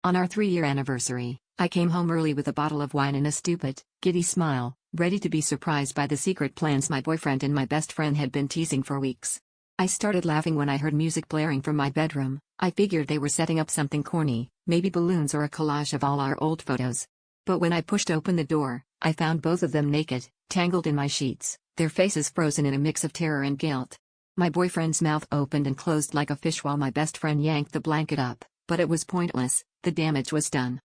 On our 3-year anniversary, I came home early with a bottle of wine and a stupid, giddy smile, ready to be surprised by the secret plans my boyfriend and my best friend had been teasing for weeks. I started laughing when I heard music blaring from my bedroom. I figured they were setting up something corny, maybe balloons or a collage of all our old photos. But when I pushed open the door, I found both of them naked, tangled in my sheets, their faces frozen in a mix of terror and guilt. My boyfriend's mouth opened and closed like a fish while my best friend yanked the blanket up, but it was pointless, the damage was done.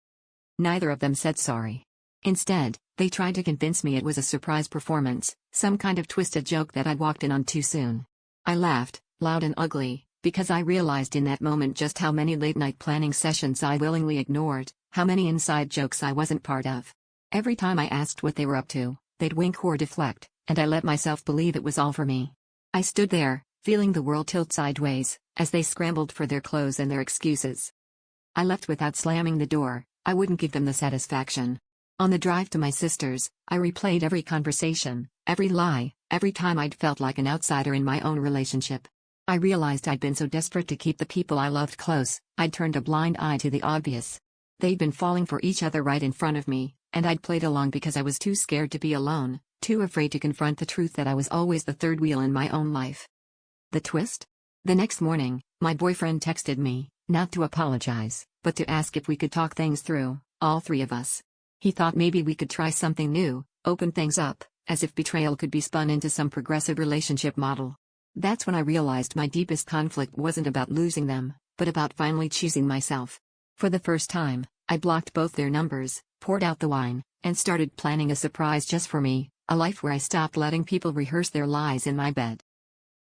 Neither of them said sorry. Instead, they tried to convince me it was a surprise performance, some kind of twisted joke that I'd walked in on too soon. I laughed, loud and ugly, because I realized in that moment just how many late-night planning sessions I willingly ignored, how many inside jokes I wasn't part of. Every time I asked what they were up to, they'd wink or deflect, and I let myself believe it was all for me. I stood there, feeling the world tilt sideways, as they scrambled for their clothes and their excuses. I left without slamming the door. I wouldn't give them the satisfaction. On the drive to my sister's, I replayed every conversation, every lie, every time I'd felt like an outsider in my own relationship. I realized I'd been so desperate to keep the people I loved close, I'd turned a blind eye to the obvious. They'd been falling for each other right in front of me, and I'd played along because I was too scared to be alone, too afraid to confront the truth that I was always the third wheel in my own life. The twist? The next morning, my boyfriend texted me, not to apologize, but to ask if we could talk things through, all three of us. He thought maybe we could try something new, open things up, as if betrayal could be spun into some progressive relationship model. That's when I realized my deepest conflict wasn't about losing them, but about finally choosing myself. For the first time, I blocked both their numbers, poured out the wine, and started planning a surprise just for me, a life where I stopped letting people rehearse their lies in my bed.